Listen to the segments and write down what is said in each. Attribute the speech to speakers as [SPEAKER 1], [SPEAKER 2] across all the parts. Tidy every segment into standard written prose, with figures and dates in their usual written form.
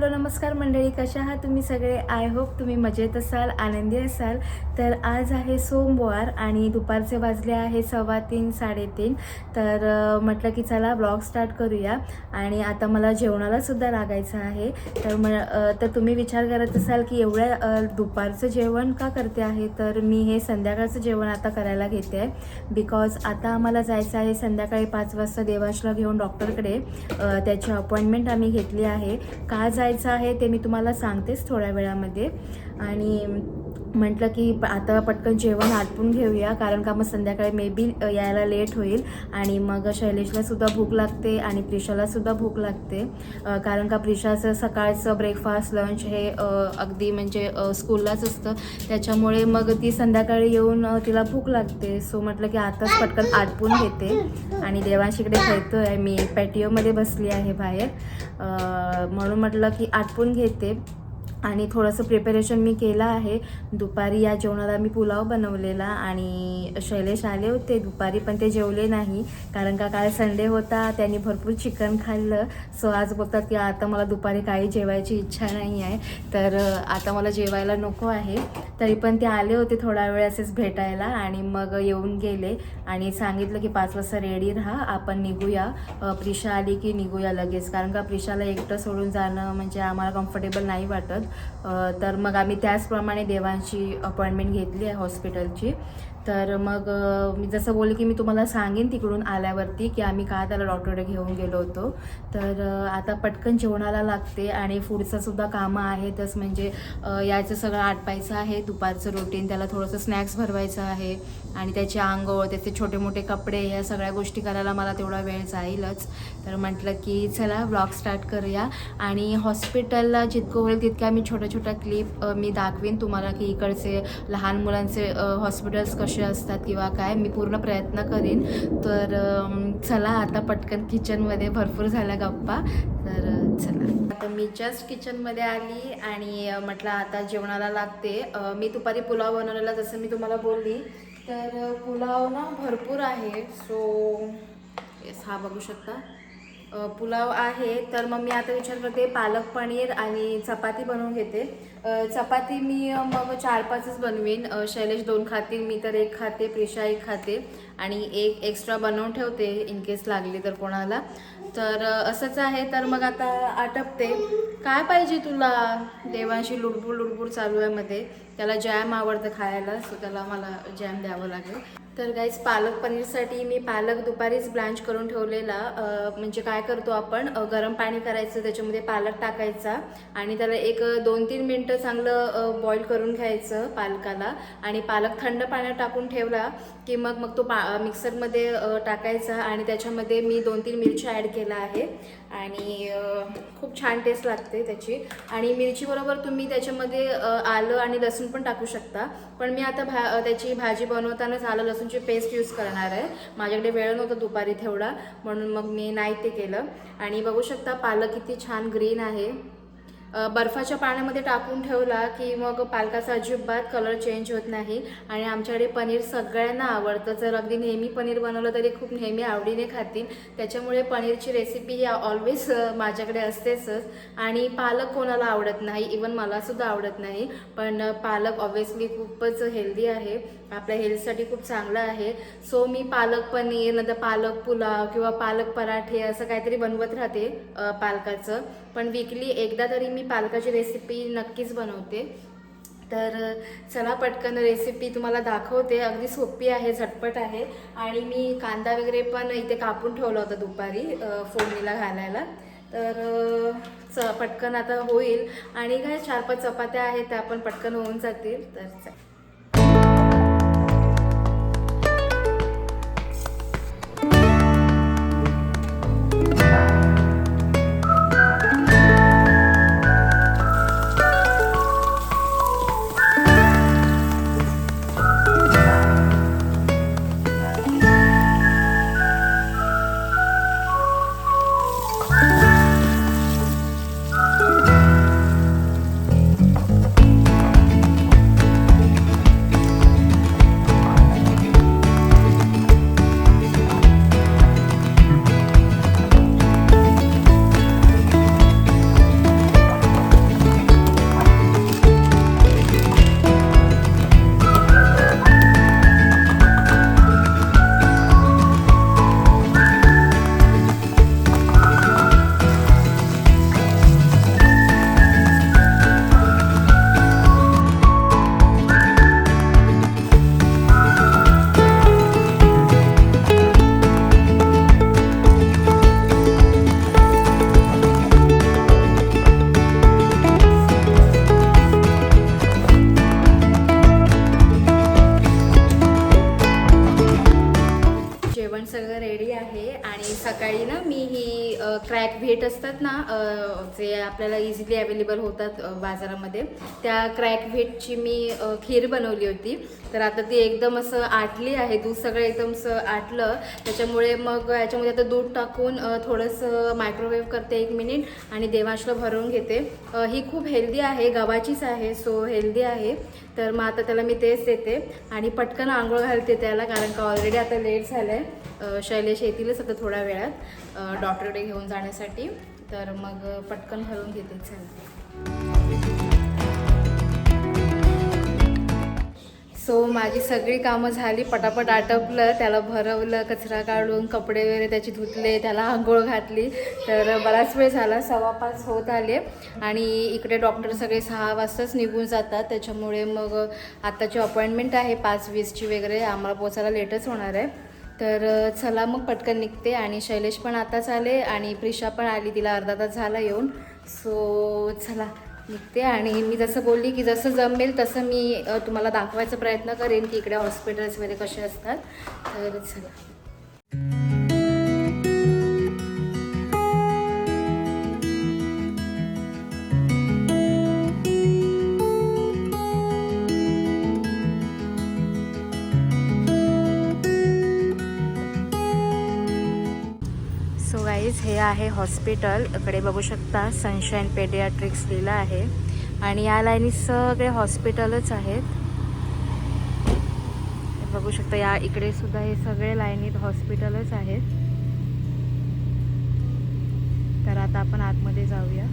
[SPEAKER 1] Hello नमस्कार मंडळी, कशा आहात तुम्ही सगळे? आय होप तुम्ही मजेत असाल, आनंदी असाल. तर आज आहे सोमवार आणि दुपारचे वाजले आहे 3:15 3:30. तर म्हटलं की चला ब्लॉग स्टार्ट करूया. आणि आता मला जेवणालासुद्धा लागायचं आहे. तर तुम्ही विचार करत असाल की एवढ्या दुपारचं जेवण का करते आहे. तर मी हे संध्याकाळचं जेवण आता करायला घेते आहे. बिकॉज आता आम्हाला जायचं आहे संध्याकाळी 5 वाजता देवांशला घेऊन डॉक्टरकडे. त्याची अपॉइंटमेंट आम्ही घेतली आहे. का जायचं आहे ते मी तुम्हाला सांगतेच थोड्या वेळामध्ये. आणि म्हटलं की आता पटकन जेवण आटपून घेऊया, कारण का मग संध्याकाळी मे बी यायला लेट होईल. आणि मग शैलेशलासुद्धा भूक लागते आणि प्रिशालासुद्धा भूक लागते, कारण का प्रिशाचं सकाळचं ब्रेकफास्ट लंच हे अगदी म्हणजे स्कूललाच असतं. त्याच्यामुळे मग ती संध्याकाळी येऊन तिला भूक लागते. सो म्हटलं की आताच पटकन आटपून घेते. आणि देवांशीकडे खेळतो आहे, मी पॅटिओमध्ये बसली आहे बाहेर. म्हणून म्हटलं की आटपून घेते. आणि थोडंसं प्रिपरेशन मी केलं आहे. दुपारी या जेवणाला मी पुलाव बनवलेला आणि शैलेश आले होते दुपारी, पण ते जेवले नाही, कारण का काल संडे होता, त्यांनी भरपूर चिकन खाल्लं. सो आज बोलतात की आता मला दुपारी काही जेवायची इच्छा नाही आहे, तर आता मला जेवायला नको आहे. तरी पण ते आले होते थोडा वेळ असेच भेटायला आणि मग येऊन गेले आणि सांगितलं की 5 वाजता रेडी राहा, आपण निघूया. प्रिशा आली की निघूया लगेच, कारण का प्रिशाला एकटं सोडून जाणं म्हणजे आम्हाला कम्फर्टेबल नाही वाटत. तर मग आम्ही त्याचप्रमाणे देवांची अपॉइंटमेंट घेतली आहे हॉस्पिटलची. तर मग मी जसं बोलले की मी तुम्हाला सांगेन तिकडून आल्यावरती की आम्ही का त्याला डॉक्टरकडे घेऊन गेलो होतो. तर आता पटकन जेवणाला लागते आणि पुढचंसुद्धा कामं आहेतच, म्हणजे याचं सगळं आटपायचं आहे. दुपारचं रुटीन, त्याला थोडंसं स्नॅक्स भरवायचं आहे आणि त्याचे आंघोळ, त्याचे छोटे मोठे कपडे, या सगळ्या गोष्टी करायला मला तेवढा वेळ जाईलच. तर म्हटलं की चला ब्लॉग स्टार्ट करूया. आणि हॉस्पिटलला जितकं होईल तितक्या मी छोट्या क्लिप मी दाखवीन तुम्हाला की इकडचे लहान मुलांचे हॉस्पिटल्स कसे असतात किंवा काय, मी पूर्ण प्रयत्न करीन. तर चला आता पटकन किचनमध्ये, भरपूर झाल्या गप्पा. तर चला आता मी जस्ट किचनमध्ये आली आणि म्हटलं आता जेवणाला लागते. मी दुपारी पुलाव बनवलेला जसं मी तुम्हाला बोलली. तर पुलाव ना भरपूर आहे. सो येस, हा बघू शकता पुलाव आहे. तर मग मी आता विचार करते पालक पनीर आणि चपाती बनवून घेते. चपाती मी मग 4-5च बनवीन. शैलेश 2 खातील, मी तर 1 खाते, प्रिशा 1 खाते आणि 1 एक्स्ट्रा बनवून ठेवते इन केस लागली तर कोणाला. तर असंच आहे. तर मग आता आटपते. काय पाहिजे तुला? देवांशी लुडबुड लुडबुड चालू आहे मध्ये. त्याला जॅम आवडतं खायला, सो त्याला मला जॅम द्यावं लागेल. तर गाईज, पालक पनीरसाठी मी पालक दुपारीच ब्लँच करून ठेवलेला. म्हणजे काय करतो आपण, गरम पाणी करायचं, त्याच्यामध्ये पालक टाकायचा आणि त्याला एक 2-3 मिनटं चांगलं बॉईल करून घ्यायचं पालकाला. आणि पालक थंड पाण्यात टाकून ठेवला की मग तो मिक्सरमध्ये टाकायचा आणि त्याच्यामध्ये मी 2-3 मिरच्या ॲड केला आहे आणि खूप छान टेस्ट लागते त्याची. आणि मिरचीबरोबर तुम्ही त्याच्यामध्ये आलं आणि लसूण पण टाकू शकता, पण मी आता त्याची भाजी बनवतानाच आलं लसूणची पेस्ट यूज करणार आहे. माझ्याकडे वेळ नव्हता दुपारी तेवढा, म्हणून मग मी नाही ते केलं. आणि बघू शकता पालक किती छान ग्रीन आहे. बर्फाच्या पाण्यामध्ये टाकून ठेवला की मग पालकाचा अजिबात कलर चेंज होत नाही. आणि आमच्याकडे पनीर सगळ्यांना आवडतं, जर अगदी नेहमी पनीर बनवलं तरी खूप नेहमी आवडीने खातील. त्याच्यामुळे पनीरची रेसिपी ही ऑलवेज माझ्याकडे असतेच. आणि पालक कोणाला आवडत नाही, इवन मलासुद्धा आवडत नाही, पण पालक ऑब्व्हियसली खूपच हेल्दी आहे, आपल्या हेल्थसाठी खूप चांगलं आहे. सो मी पालक पनीर, नंतर पालक पुलाव किंवा पालक पराठे असं काहीतरी बनवत राहते पालकाचं. पण वीकली एकदा तरी मी पालकाची रेसिपी नक्कीच बनवते. तर चला पटकन रेसिपी तुम्हाला दाखवते. अगदी सोपी आहे, झटपट आहे. आणि मी कांदा वगैरे पण इथे कापून ठेवला होता दुपारी फोडणीला घालायला. तर पटकन आता होईल. आणि काय 4-5 चपात्या आहेत त्या पण पटकन होऊन जातील. तर सकाळी ना मी ही क्रॅक व्हेट असतात ना, जे आपल्याला इझिली अवेलेबल होतात बाजारामध्ये, त्या क्रॅक व्हेटची मी खीर बनवली होती. तर आता ती एकदम असं आटली आहे, दूध सगळं एकदम असं आटलं. त्याच्यामुळे मग याच्यामध्ये आता दूध टाकून थोडंसं मायक्रोवेव्ह करते 1 मिनिट आणि देवांशला भरवून घेते. ही खूप हेल्दी आहे, गव्हाचीच आहे, सो हेल्दी आहे. तर मग आता त्याला मी तेच देते आणि पटकन आंघोळ घालते त्याला, कारण का ऑलरेडी आता लेट झालं आहे. शैलेश येतीलच आता थोड्या वेळात डॉक्टरकडे घेऊन जाण्यासाठी. तर मग पटकन भरून घेते. सो माझी सगळी कामं झाली, पटापट आटपलं, त्याला भरवलं, कचरा काढून कपडे वगैरे त्याची धुतले, त्याला आंघोळ घातली. तर बराच वेळ झाला, 5:15 होत आले आणि इकडे डॉक्टर सगळे 6 वाजताच निघून जातात. त्याच्यामुळे मग आत्ताची अपॉइंटमेंट आहे 5:20ची वगैरे, आम्हाला पोचायला लेटच होणार आहे. तर चला मग पटकन निघते. आणि शैलेश पण आताच आले आणि प्रिशा पण आली, तिला अर्धा तास झाला येऊन. सो चला निघते. आणि मी जसं बोलली की जसं जमेल तसं मी तुम्हाला दाखवायचा प्रयत्न करेन की इकडे हॉस्पिटल्समध्ये कसे असतात. तर चला. सो गाईज, हे आहे हॉस्पिटल. इकडे बघू शकता सनशाईन पेडियाट्रिक्स लिहिलं आहे आणि या लाईनी सगळे हॉस्पिटलच आहेत. बघू शकता या इकडे सुद्धा हे सगळे लाईनीत हॉस्पिटलच आहेत. तर आता आपण आतमध्ये जाऊया.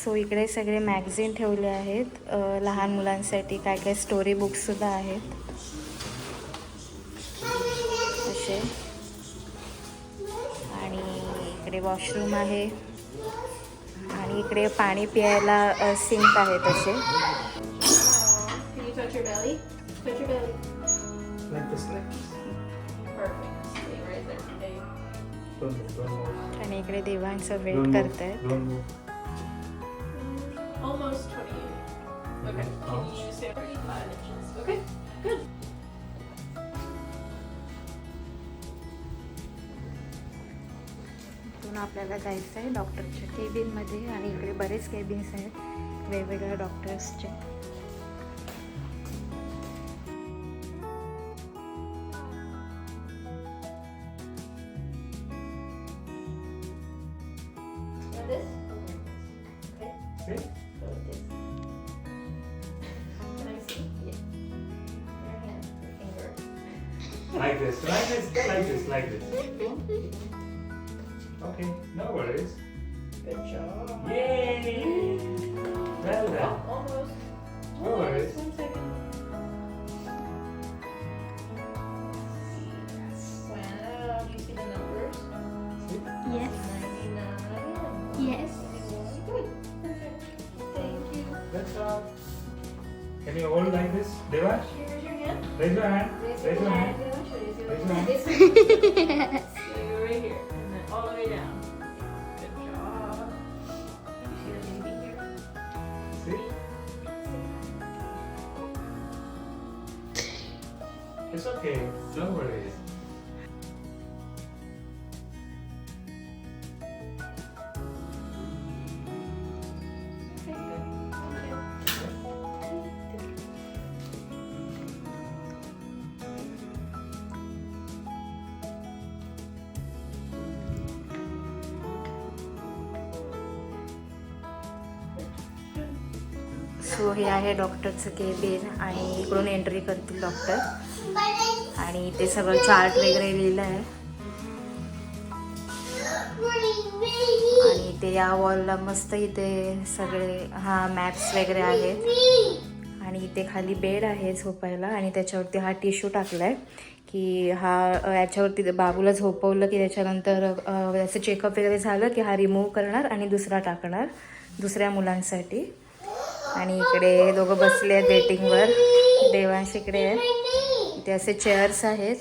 [SPEAKER 1] सो इकडे सगळे मॅगझिन ठेवले आहेत, लहान मुलांसाठी काय काय स्टोरी बुक्ससुद्धा आहेत असे. आणि इकडे वॉशरूम आहे आणि इकडे पाणी प्यायला सिंक आहे तसे. आणि इकडे देवांचं वेट करतायत.
[SPEAKER 2] Almost 28. Okay. Can you stand 35 inches? Okay. Good.
[SPEAKER 1] इथून आपल्याला जायचं आहे डॉक्टरच्या केबिनमध्ये. आणि इकडे बरेच केबिन्स आहेत वेगवेगळ्या डॉक्टर्सचे.
[SPEAKER 3] Like this, like this, like this, like this. Okay, no worries.
[SPEAKER 2] Good job.
[SPEAKER 3] Yay! Well done.
[SPEAKER 2] Almost.
[SPEAKER 3] No worries.
[SPEAKER 2] 1 second. Plan it out. Do you see the numbers?
[SPEAKER 1] Yes.
[SPEAKER 2] 99.
[SPEAKER 1] Yes.
[SPEAKER 2] 91. Good. Perfect. Thank you.
[SPEAKER 3] That's all. Can you hold like this, Devash?
[SPEAKER 2] Here's your hand.
[SPEAKER 3] Raise your hand. Raise your hand. Raise your hand.
[SPEAKER 2] So you're right here, and then all the way down. Good job. You see the baby here?
[SPEAKER 3] See? It's okay. Don't worry.
[SPEAKER 2] Okay, good. Thank you.
[SPEAKER 1] So हे आहे डॉक्टरचं cabin आणि इकडून entry करतील doctor. आणि ते सगळं chart वगैरे लिहिलं आहे. आणि ते या वॉलला मस्त इथे सगळे मॅप्स वगैरे आहेत. आणि इथे खाली बेड आहे झोपायला आणि त्याच्यावरती हा टिश्यू टाकला आहे की याच्यावरती बाबूला झोपवलं की त्याच्यानंतर त्याचं चेकअप वगैरे झालं की हा रिमूव्ह करणार आणि दुसरा टाकणार दुसऱ्या मुलांसाठी. आणि इकडे दोघं बसले आहेत वेटिंगवर. देवांश इकडे आहे. इथे असे चेअर्स आहेत.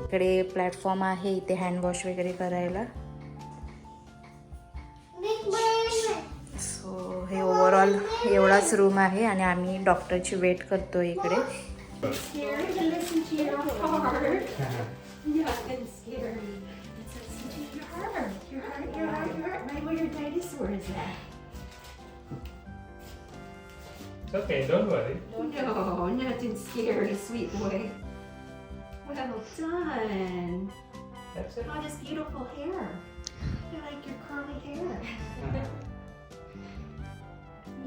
[SPEAKER 1] इकडे प्लॅटफॉर्म आहे, इथे हँडवॉश वगैरे करायला. सो हे ओव्हरऑल एवढाच रूम आहे आणि आम्ही डॉक्टरची वेट करतो इकडे.
[SPEAKER 2] Scared to listen to your heart. You have been scared. Let's listen to your heart. Your heart, your heart, your heart. Right where your dinosaur is at.
[SPEAKER 3] It's okay, don't worry.
[SPEAKER 2] No, nothing scary, sweet boy. Well done.
[SPEAKER 3] That's it.
[SPEAKER 2] Oh, this beautiful hair. I like your curly hair.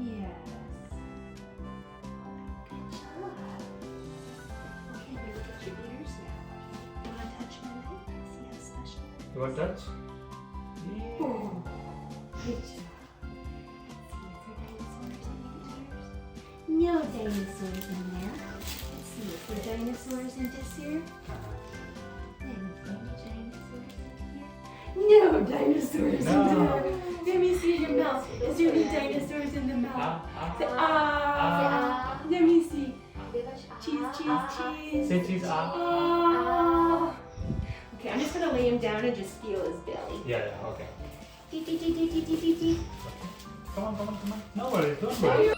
[SPEAKER 2] Yes. Good job. Okay, now look at your ears now. You want to touch my leg? See how special it is?
[SPEAKER 3] You want touch? Yeah.
[SPEAKER 2] Oh, good job. See, is there dinosaurs in the ears? No dinosaurs in there. Let's see if there are dinosaurs in this ear. Any dinosaurs in here? No dinosaurs
[SPEAKER 3] No.
[SPEAKER 2] in there. Let me see your mouth. Is there any dinosaurs in the mouth? Say ah. Let me see. Cheese, cheese, cheese.
[SPEAKER 3] Say cheese.
[SPEAKER 2] Ah. Okay, I'm just gonna lay him down and just feel his belly.
[SPEAKER 3] Yeah, okay.
[SPEAKER 2] Dee, dee, dee, dee, dee, dee, dee, dee.
[SPEAKER 3] Come on, come on, come on. No worries, don't worry.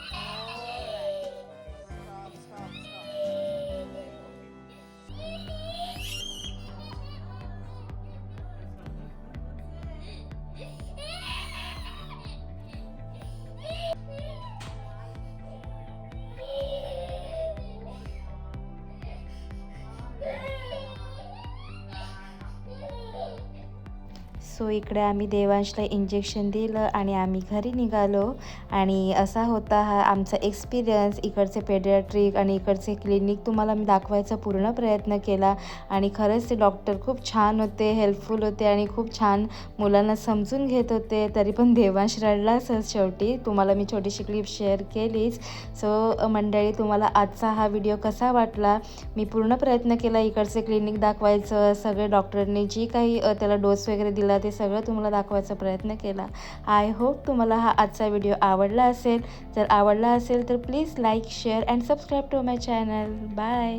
[SPEAKER 1] So इकडे आम्ही देवांशला injection दिलं आणि आम्ही घरी निघालो. आणि असा होता हा आमचा एक्सपिरियन्स. इकडचे पेडियाट्रिक आणि इकडचे क्लिनिक तुम्हाला मी दाखवायचा पूर्ण प्रयत्न केला. आणि खरंच ते डॉक्टर खूप छान होते, हेल्पफुल होते आणि खूप छान मुलांना समजून घेत होते. तरी पण देवांश रडलाच शेवटी. तुम्हाला मी छोटीशी क्लिप शेअर केलीच. सो मंडळी, तुम्हाला आजचा हा व्हिडिओ कसा वाटला? मी पूर्ण प्रयत्न केला इकडचे क्लिनिक दाखवायचं. सगळे डॉक्टरने जी काही त्याला डोस वगैरे दिला ते सगळं तुम्हाला दाखवायचा प्रयत्न केला. आय होप तुम्हाला हा आजचा व्हिडिओ आवडला असेल. जर आवडला असेल तर please like, share and subscribe to my channel. Bye.